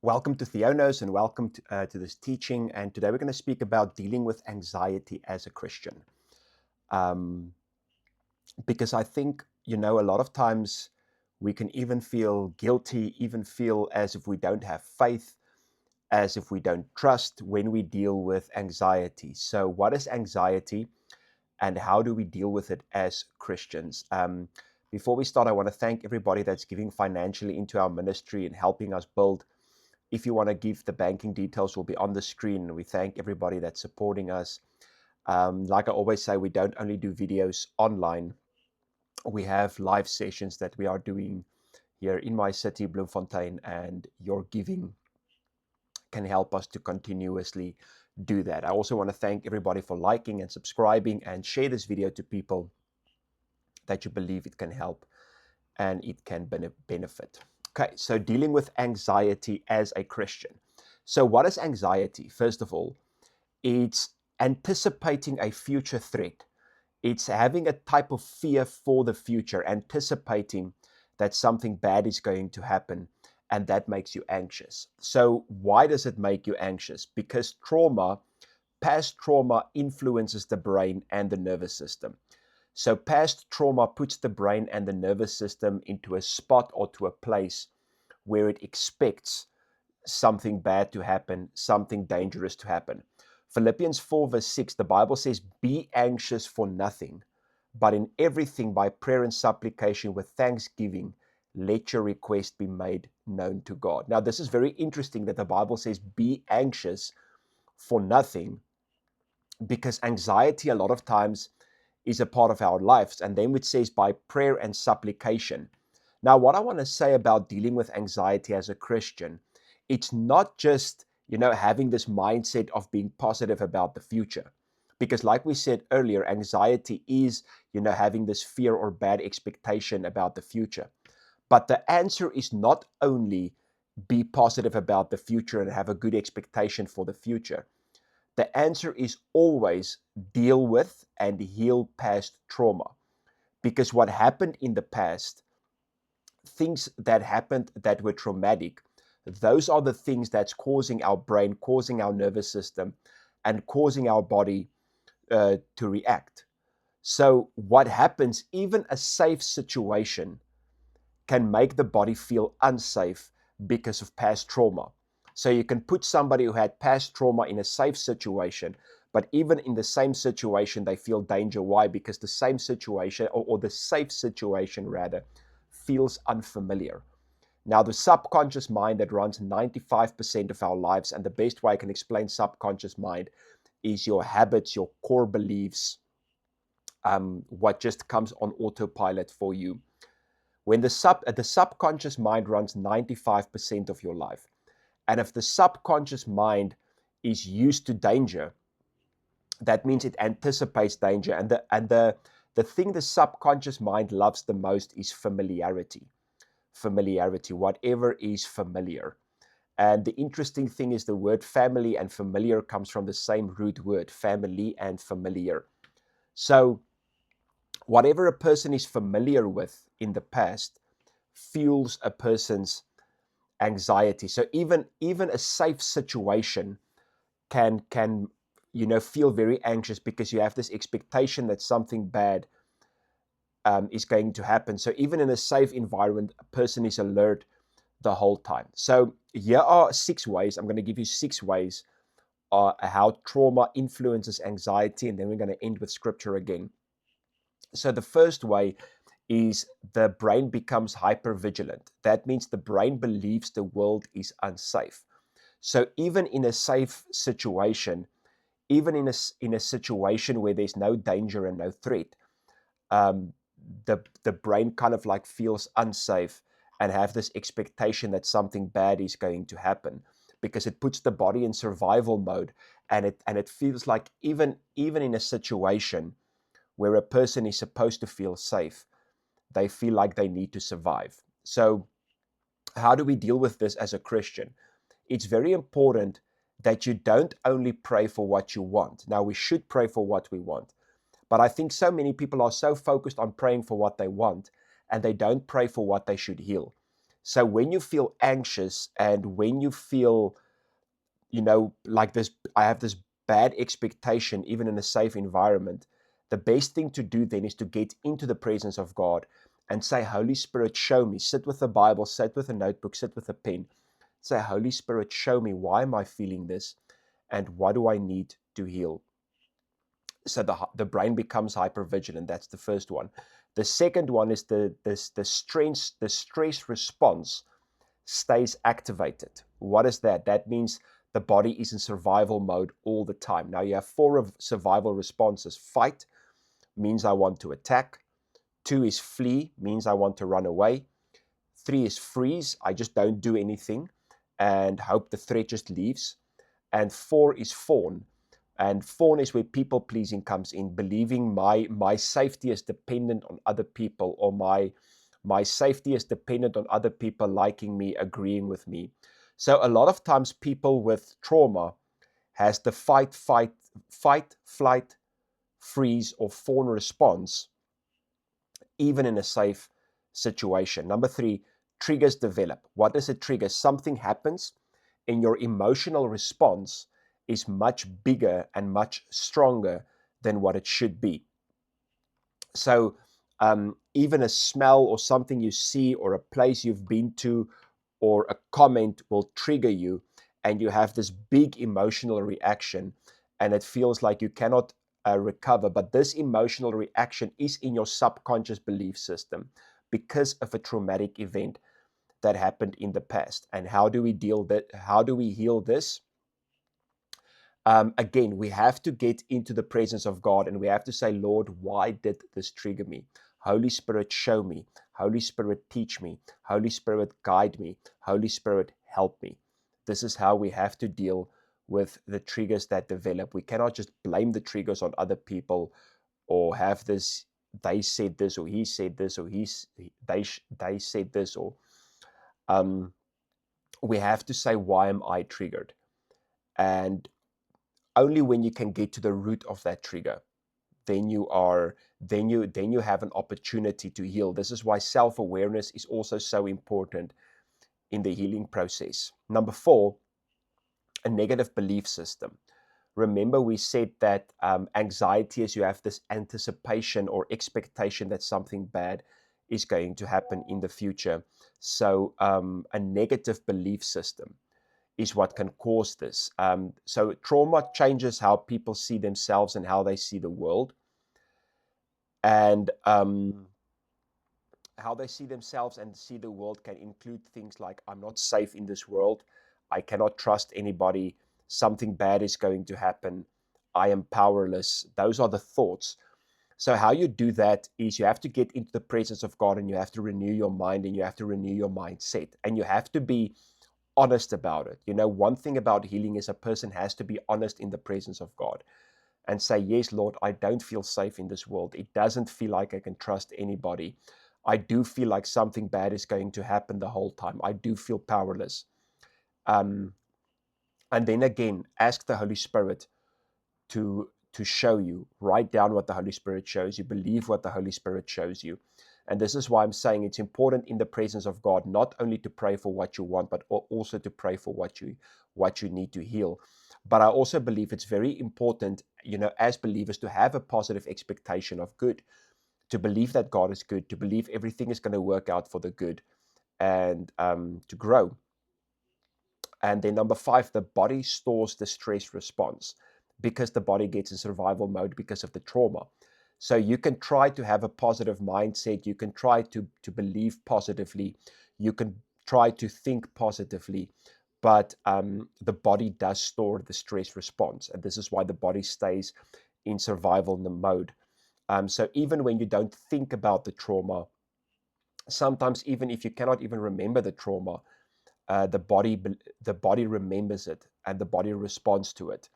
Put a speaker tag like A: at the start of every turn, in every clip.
A: Welcome to Theonos and welcome to this teaching. And today we're going to speak about dealing with anxiety as a Christian. Um, because I think, a lot of times we can even feel guilty, even feel as if we don't have faith, as if we don't trust when we deal with anxiety. So, what is anxiety and how do we deal with it as Christians? Before we start, I want to thank everybody that's giving financially into our ministry and helping us build. If you want to give, the banking details will be on the screen. And we thank everybody that's supporting us. Like I always say, we don't only do videos online. We have live sessions that we are doing here in my city, Bloemfontein, and your giving can help us to continuously do that. I also want to thank everybody for liking and subscribing and share this video to people that you believe it can help and it can benefit. Okay, so dealing with anxiety as a Christian. So, what is anxiety? First of all, it's anticipating a future threat. It's having a type of fear for the future, anticipating that something bad is going to happen, and that makes you anxious. So, why does it make you anxious? Because past trauma influences the brain and the nervous system. So past trauma puts the brain and the nervous system into a spot or to a place where it expects something bad to happen, something dangerous to happen. Philippians 4 verse 6, the Bible says, "Be anxious for nothing, but in everything by prayer and supplication with thanksgiving, let your request be made known to God." Now, this is very interesting that the Bible says, "Be anxious for nothing," because anxiety a lot of times is a part of our lives. And then it says by prayer and supplication. Now, what I want to say about dealing with anxiety as a Christian, it's not just, having this mindset of being positive about the future. Because like we said earlier, anxiety is, having this fear or bad expectation about the future. But the answer is not only be positive about the future and have a good expectation for the future. The answer is always deal with and heal past trauma. Because what happened in the past, things that happened that were traumatic, those are the things that's causing our brain, causing our nervous system, and causing our body to react. So, what happens, even a safe situation can make the body feel unsafe because of past trauma. So you can put somebody who had past trauma in a safe situation, but even in the same situation, they feel danger. Why? Because the same situation, or the safe situation rather, feels unfamiliar. Now, the subconscious mind that runs 95% of our lives, and the best way I can explain subconscious mind is your habits, your core beliefs, what just comes on autopilot for you. When the subconscious mind runs 95% of your life, and if the subconscious mind is used to danger, that means it anticipates danger. And the thing the subconscious mind loves the most is familiarity. Familiarity, whatever is familiar. And the interesting thing is the word family and familiar comes from the same root word, family and familiar. So whatever a person is familiar with in the past fuels a person's anxiety. So even a safe situation can feel very anxious because you have this expectation that something bad is going to happen. So even in a safe environment, a person is alert the whole time. So here are 6 ways. I'm going to give you 6 ways how trauma influences anxiety, and then we're going to end with scripture again. So the first way is the brain becomes hypervigilant. That means the brain believes the world is unsafe. So even in a safe situation, even in a situation where there's no danger and no threat, um, the brain kind of like feels unsafe and have this expectation that something bad is going to happen because it puts the body in survival mode, and it feels like even in a situation where a person is supposed to feel safe, they feel like they need to survive. So, how do we deal with this as a Christian? It's very important that you don't only pray for what you want. Now, we should pray for what we want, but I think so many people are so focused on praying for what they want, and they don't pray for what they should heal. So when you feel anxious and when you feel, like this, I have this bad expectation, even in a safe environment, the best thing to do then is to get into the presence of God and say, Holy Spirit, show me. Sit with the Bible, sit with a notebook, sit with a pen. Say, Holy Spirit, show me, why am I feeling this? And what do I need to heal? So the brain becomes hypervigilant. That's the first one. The second one is the stress response stays activated. What is that? That means the body is in survival mode all the time. Now you have four survival responses. Fight means I want to attack. 2 is flee, means I want to run away. 3 is freeze, I just don't do anything and hope the threat just leaves. And 4 is fawn. And fawn is where people pleasing comes in, believing my safety is dependent on other people, or my safety is dependent on other people liking me, agreeing with me. So a lot of times people with trauma has the fight, flight, freeze, or fawn response, even in a safe situation. Number 3, triggers develop. What does it trigger? Something happens and your emotional response is much bigger and much stronger than what it should be. So even a smell or something you see or a place you've been to or a comment will trigger you, and you have this big emotional reaction, and it feels like you cannot recover. But this emotional reaction is in your subconscious belief system because of a traumatic event that happened in the past. And how do we heal this? Again, we have to get into the presence of God and we have to say, Lord, why did this trigger me? Holy Spirit, show me. Holy Spirit, teach me. Holy Spirit, guide me. Holy Spirit, help me. This is how we have to deal with the triggers that develop. We cannot just blame the triggers on other people, or have this, they said this, or he said this, or they said this, or we have to say, why am I triggered? And only when you can get to the root of that trigger, then you have an opportunity to heal. This is why self-awareness is also so important in the healing process. Number 4, a negative belief system. Remember, we said that anxiety is you have this anticipation or expectation that something bad is going to happen in the future. So a negative belief system is what can cause this. So trauma changes how people see themselves and how they see the world. And how they see themselves and see the world can include things like, I'm not safe in this world. I cannot trust anybody. Something bad is going to happen. I am powerless. Those are the thoughts. So how you do that is you have to get into the presence of God, and you have to renew your mind, and you have to renew your mindset, and you have to be honest about it. One thing about healing is a person has to be honest in the presence of God and say, yes, Lord, I don't feel safe in this world. It doesn't feel like I can trust anybody. I do feel like something bad is going to happen the whole time. I do feel powerless. And then again, ask the Holy Spirit to show you. Write down what the Holy Spirit shows you. Believe what the Holy Spirit shows you. And this is why I'm saying it's important in the presence of God not only to pray for what you want, but also to pray for what you need to heal. But I also believe it's very important, as believers, to have a positive expectation of good, to believe that God is good, to believe everything is going to work out for the good, and to grow. And then number 5, the body stores the stress response because the body gets in survival mode because of the trauma. So you can try to have a positive mindset. You can try to believe positively. You can try to think positively. But the body does store the stress response. And this is why the body stays in survival mode. So even when you don't think about the trauma, sometimes even if you cannot even remember the trauma, the body remembers it and the body responds to it.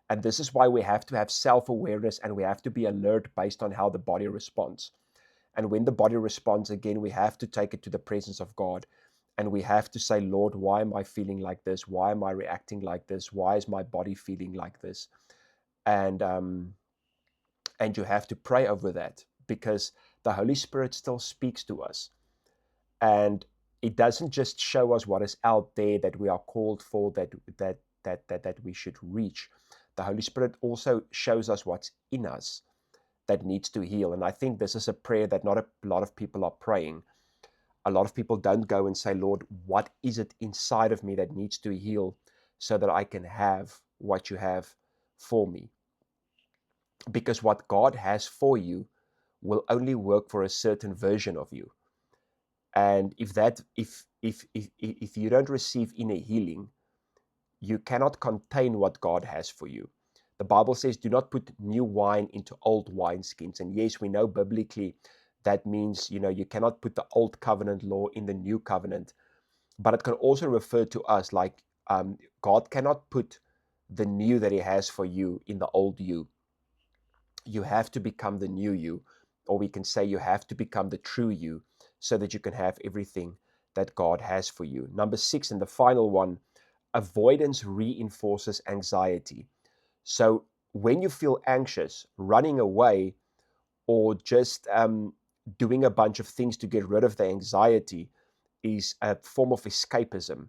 A: And this is why we have to have self-awareness, and we have to be alert based on how the body responds. And when the body responds again, we have to take it to the presence of God, and we have to say, Lord, why am I feeling like this? Why am I reacting like this? Why is my body feeling like this? And you have to pray over that, because the Holy Spirit still speaks to us. And it doesn't just show us what is out there that we are called for, that we should reach. The Holy Spirit also shows us what's in us that needs to heal. And I think this is a prayer that not a lot of people are praying. A lot of people don't go and say, Lord, what is it inside of me that needs to heal so that I can have what you have for me? Because what God has for you will only work for a certain version of you. And if you don't receive inner healing, you cannot contain what God has for you. The Bible says, do not put new wine into old wineskins. And yes, we know biblically that means, you cannot put the old covenant law in the new covenant. But it can also refer to us like God cannot put the new that he has for you in the old you. You have to become the new you, or we can say you have to become the true you so that you can have everything that God has for you. Number 6, and the final one, avoidance reinforces anxiety. So when you feel anxious, running away or just doing a bunch of things to get rid of the anxiety is a form of escapism,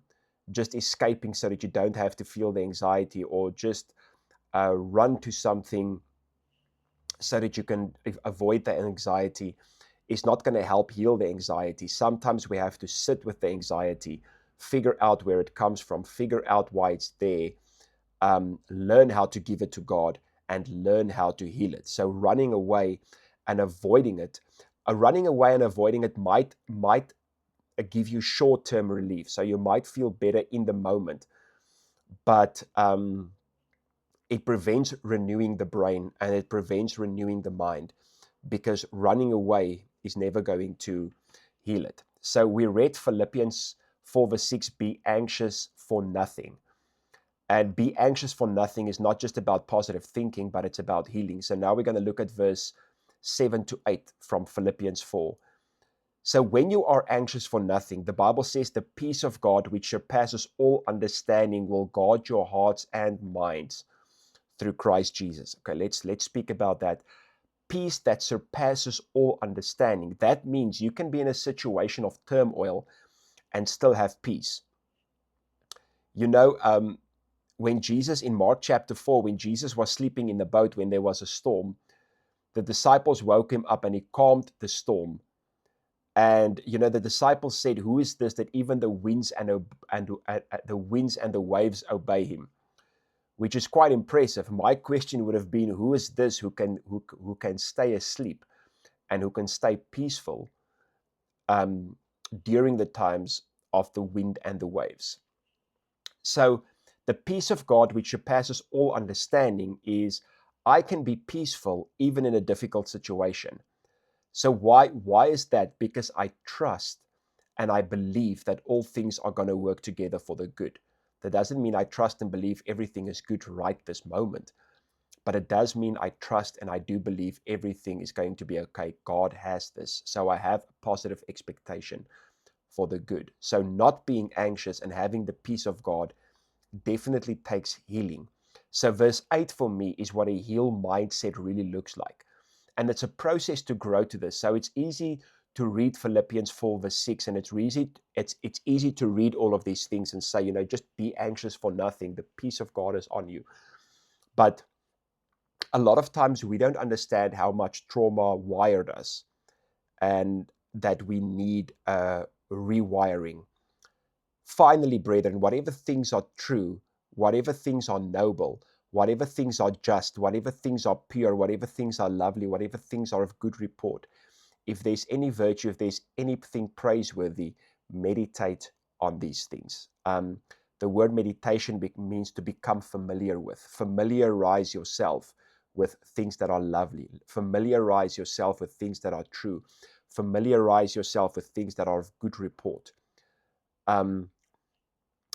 A: just escaping so that you don't have to feel the anxiety, or just run to something so that you can avoid the anxiety, is not going to help heal the anxiety. Sometimes we have to sit with the anxiety, figure out where it comes from, figure out why it's there, learn how to give it to God, and learn how to heal it. So running away and avoiding it, might give you short-term relief. So you might feel better in the moment, but it prevents renewing the brain and it prevents renewing the mind, because running away is never going to heal it. So we read Philippians 4 verse 6, be anxious for nothing. And be anxious for nothing is not just about positive thinking, but it's about healing. So now we're going to look at verse 7 to 8 from Philippians 4. So when you are anxious for nothing, the Bible says the peace of God, which surpasses all understanding, will guard your hearts and minds through Christ Jesus. Okay, let's speak about that. Peace that surpasses all understanding. That means you can be in a situation of turmoil and still have peace. When Jesus, in Mark chapter 4, when Jesus was sleeping in the boat when there was a storm, the disciples woke him up and he calmed the storm. And the disciples said, "Who is this that even the winds and the waves obey him?" Which is quite impressive. My question would have been, who is this who can stay asleep and who can stay peaceful during the times of the wind and the waves? So the peace of God, which surpasses all understanding, is I can be peaceful even in a difficult situation. So why is that? Because I trust and I believe that all things are going to work together for the good. That doesn't mean I trust and believe everything is good right this moment, but it does mean I trust and I do believe everything is going to be okay. God has this. So I have a positive expectation for the good. So not being anxious and having the peace of God definitely takes healing. So verse 8 for me is what a healed mindset really looks like. And it's a process to grow to this. So it's easy to read Philippians 4 verse 6, and it's easy to read all of these things and say, just be anxious for nothing. The peace of God is on you. But a lot of times we don't understand how much trauma wired us and that we need rewiring. Finally, brethren, whatever things are true, whatever things are noble, whatever things are just, whatever things are pure, whatever things are lovely, whatever things are of good report, if there's any virtue, if there's anything praiseworthy, meditate on these things. The word meditation means to become familiar with. Familiarize yourself with things that are lovely. Familiarize yourself with things that are true. Familiarize yourself with things that are of good report. And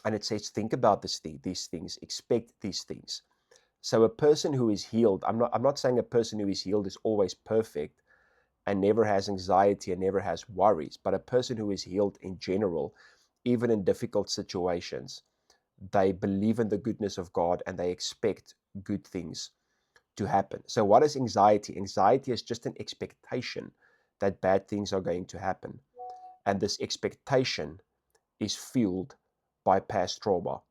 A: it says, think about these things, expect these things. So a person who is healed, I'm not saying a person who is healed is always perfect and never has anxiety and never has worries, but a person who is healed in general, even in difficult situations, they believe in the goodness of God and they expect good things to happen. So what is anxiety? Anxiety is just an expectation that bad things are going to happen. And this expectation is fueled by past trauma.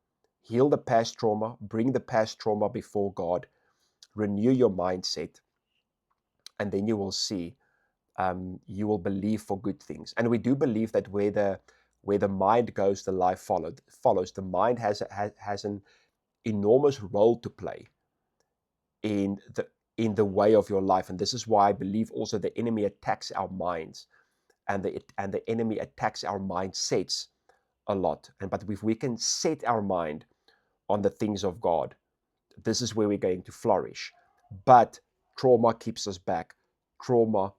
A: Heal the past trauma, bring the past trauma before God, renew your mindset, and then you will see, you will believe for good things. And we do believe that where the mind goes, the life follows. The mind has an enormous role to play in the way of your life. And this is why I believe also the enemy attacks our minds, and the enemy attacks our mindsets a lot. But if we can set our mind on the things of God, this is where we're going to flourish. But trauma keeps us back. Trauma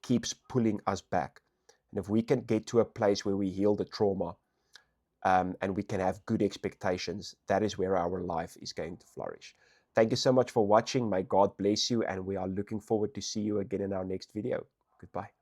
A: keeps pulling us back. And if we can get to a place where we heal the trauma, and we can have good expectations, that is where our life is going to flourish. Thank you so much for watching. May God bless you, and we are looking forward to see you again in our next video. Goodbye.